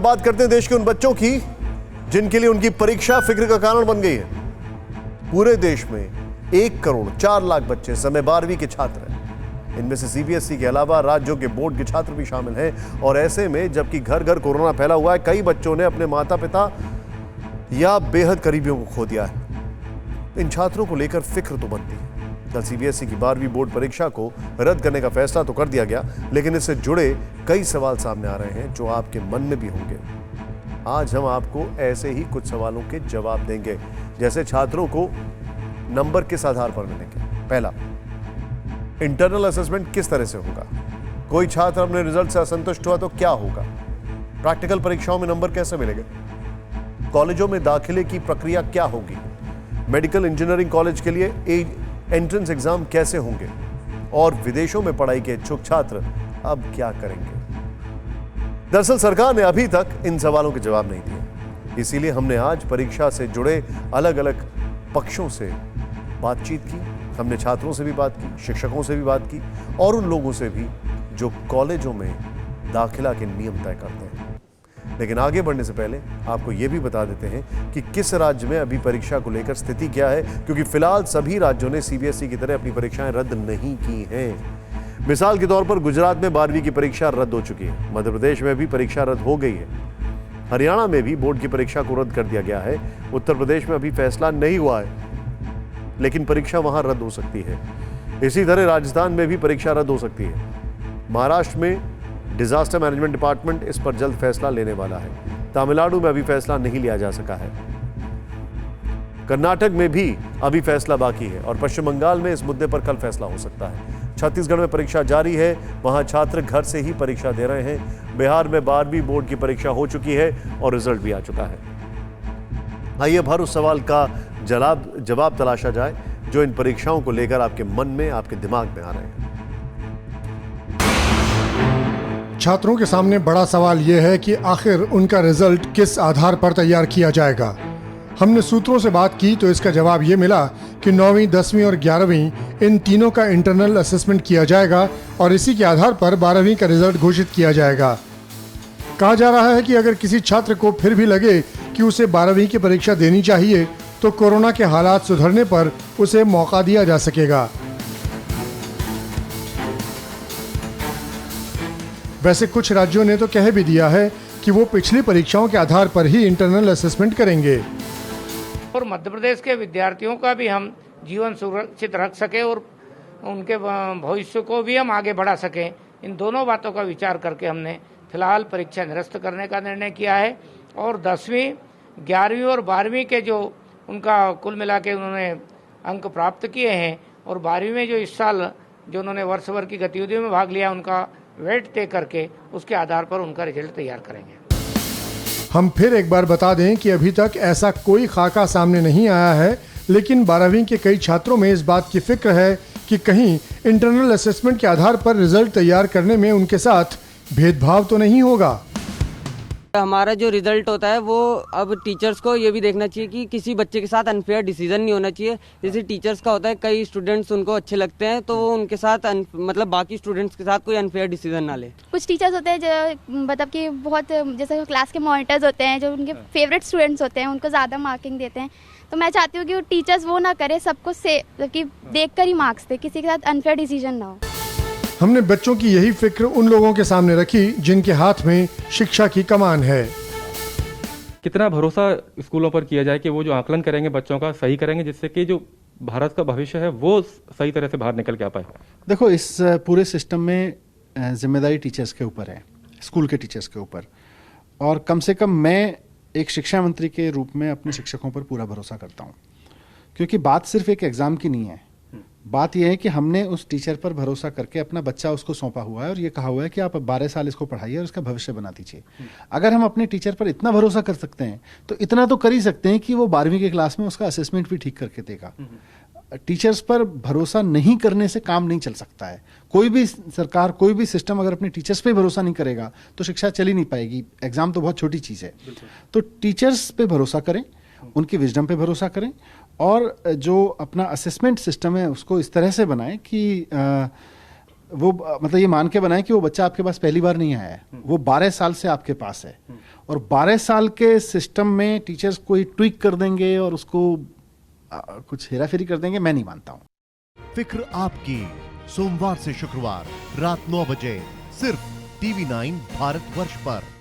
बात करते हैं देश के उन बच्चों की जिनके लिए उनकी परीक्षा फिक्र का कारण बन गई है। पूरे देश में 1,04,00,000 बच्चे समय 12वीं के छात्र हैं। इनमें से सीबीएसई के अलावा राज्यों के बोर्ड के छात्र भी शामिल हैं। और ऐसे में जबकि घर घर कोरोना फैला हुआ है, कई बच्चों ने अपने माता पिता या बेहद करीबियों को खो दिया है। इन छात्रों को लेकर फिक्र तो बनती है। कल सीबीएसई की 12वीं बोर्ड परीक्षा को रद्द करने का फैसला तो कर दिया गया, लेकिन इससे जुड़े कई सवाल सामने आ रहे हैं जो आपके मन में भी होंगे। आज हम आपको ऐसे ही कुछ सवालों के जवाब देंगे, जैसे छात्रों को नंबर किस आधार पर मिलेंगे। पहला, इंटरनल असेसमेंट किस तरह से होगा। कोई छात्र अपने रिजल्ट से असंतुष्ट हुआ तो क्या होगा। प्रैक्टिकल परीक्षाओं में नंबर कैसे मिलेंगे। कॉलेजों में दाखिले की प्रक्रिया क्या होगी। मेडिकल इंजीनियरिंग कॉलेज के लिए एंट्रेंस एग्जाम कैसे होंगे। और विदेशों में पढ़ाई के इच्छुक छात्र अब क्या करेंगे। दरअसल सरकार ने अभी तक इन सवालों के जवाब नहीं दिए, इसीलिए हमने आज परीक्षा से जुड़े अलग अलग पक्षों से बातचीत की। हमने छात्रों से भी बात की, शिक्षकों से भी बात की और उन लोगों से भी जो कॉलेजों में दाखिला के नियम तय करते हैं। लेकिन आगे बढ़ने से पहले आपको यह भी बता देते हैं कि किस राज्य में अभी परीक्षा को लेकर स्थिति क्या है, क्योंकि फिलहाल सभी राज्यों ने सीबीएसई की तरह अपनी परीक्षाएं रद्द नहीं की हैं। मिसाल के तौर पर गुजरात में 12वीं की परीक्षा रद्द हो चुकी है। मध्य प्रदेश में भी परीक्षा रद्द हो गई है। हरियाणा में भी बोर्ड की परीक्षा को रद्द कर दिया गया है। उत्तर प्रदेश में अभी फैसला नहीं हुआ है, लेकिन परीक्षा वहां रद्द हो सकती है। इसी तरह राजस्थान में भी परीक्षा रद्द हो सकती है। महाराष्ट्र में डिजास्टर मैनेजमेंट डिपार्टमेंट इस पर जल्द फैसला लेने वाला है। तमिलनाडु में अभी फैसला नहीं लिया जा सका है। कर्नाटक में भी अभी फैसला बाकी है और पश्चिम बंगाल में इस मुद्दे पर कल फैसला हो सकता है। छत्तीसगढ़ में परीक्षा जारी है, वहां छात्र घर से ही परीक्षा दे रहे हैं। बिहार में 12वीं बोर्ड की परीक्षा हो चुकी है और रिजल्ट भी आ चुका है। आइए अब हर उस सवाल का जवाब तलाशा जाए जो इन परीक्षाओं को लेकर आपके मन में, आपके दिमाग में आ रहे हैं। छात्रों के सामने बड़ा सवाल यह है कि आखिर उनका रिजल्ट किस आधार पर तैयार किया जाएगा। हमने सूत्रों से बात की तो इसका जवाब ये मिला कि 9वीं, 10वीं और 11वीं इन तीनों का इंटरनल असेसमेंट किया जाएगा और इसी के आधार पर 12वीं का रिजल्ट घोषित किया जाएगा। कहा जा रहा है कि अगर किसी छात्र को फिर भी लगे कि उसे 12वीं की परीक्षा देनी चाहिए तो कोरोना के हालात सुधरने पर उसे मौका दिया जा सकेगा। वैसे कुछ राज्यों ने तो कह भी दिया है कि वो पिछली परीक्षाओं के आधार पर ही इंटरनल असेसमेंट करेंगे। और मध्य प्रदेश के विद्यार्थियों का भी हम जीवन सुरक्षित रख सके और उनके भविष्य को भी हम आगे बढ़ा सकें, इन दोनों बातों का विचार करके हमने फिलहाल परीक्षा निरस्त करने का निर्णय किया है। और 10वीं, 11वीं और 12वीं के जो उनका कुल मिला के उन्होंने अंक प्राप्त किए हैं और 12वीं में जो इस साल जो उन्होंने वर्ष भर की गतिविधियों में भाग लिया, उनका वेट तय करके उसके आधार पर उनका रिजल्ट तैयार करेंगे। हम फिर एक बार बता दें कि अभी तक ऐसा कोई खाका सामने नहीं आया है, लेकिन 12वीं के कई छात्रों में इस बात की फिक्र है कि कहीं इंटरनल असेसमेंट के आधार पर रिजल्ट तैयार करने में उनके साथ भेदभाव तो नहीं होगा। हमारा जो रिजल्ट होता है वो अब टीचर्स को ये भी देखना चाहिए कि किसी बच्चे के साथ अनफेयर डिसीजन नहीं होना चाहिए। जैसे टीचर्स का होता है, कई स्टूडेंट्स उनको अच्छे लगते हैं तो वो उनके साथ मतलब बाकी स्टूडेंट्स के साथ कोई अनफेयर डिसीजन ना ले। कुछ टीचर्स होते हैं जो मतलब कि बहुत जैसे क्लास के मॉनिटर्स होते हैं, जो उनके फेवरेट स्टूडेंट्स होते हैं, उनको ज़्यादा मार्किंग देते हैं। तो मैं चाहती हूँ कि वो टीचर्स वो ना करे, सबको मतलब कि देख कर ही मार्क्स दे, किसी के साथ अनफेयर डिसीजन ना हो। हमने बच्चों की यही फिक्र उन लोगों के सामने रखी जिनके हाथ में शिक्षा की कमान है। कितना भरोसा स्कूलों पर किया जाए कि वो जो आकलन करेंगे बच्चों का सही करेंगे, जिससे कि जो भारत का भविष्य है वो सही तरह से बाहर निकल के आ पाए। देखो, इस पूरे सिस्टम में जिम्मेदारी टीचर्स के ऊपर है, स्कूल के टीचर्स के ऊपर। और कम से कम मैं एक शिक्षा मंत्री के रूप में अपने शिक्षकों पर पूरा भरोसा करता हूँ, क्योंकि बात सिर्फ एक एग्जाम की नहीं है। बात यह है कि हमने उस टीचर पर भरोसा करके अपना बच्चा उसको सौंपा हुआ है और ये कहा हुआ है कि आप 12 साल इसको पढ़ाइए और इसका भविष्य बना दीजिए। अगर हम अपने टीचर पर इतना भरोसा कर सकते हैं तो इतना तो कर ही सकते हैं कि वो 12वीं के क्लास में उसका असेसमेंट भी ठीक करके देगा। टीचर्स पर भरोसा नहीं करने से काम नहीं चल सकता है। कोई भी सरकार, कोई भी सिस्टम अगर अपने टीचर्स पे भरोसा नहीं करेगा तो शिक्षा चल ही नहीं पाएगी। एग्जाम तो बहुत छोटी चीज़ है। तो टीचर्स पे भरोसा करें, उनकी विजडम पे भरोसा करें और जो अपना असेसमेंट सिस्टम है उसको इस तरह से बनाएं कि वो मतलब ये मान के बनाए कि वो बच्चा आपके पास पहली बार नहीं आया है, वो 12 साल से आपके पास है, और 12 साल के सिस्टम में टीचर्स कोई ट्विक कर देंगे और उसको कुछ हेराफेरी कर देंगे, मैं नहीं मानता हूँ। फिक्र आपकी, सोमवार से शुक्रवार रात 9 बजे सिर्फ TV9 भारतवर्ष पर।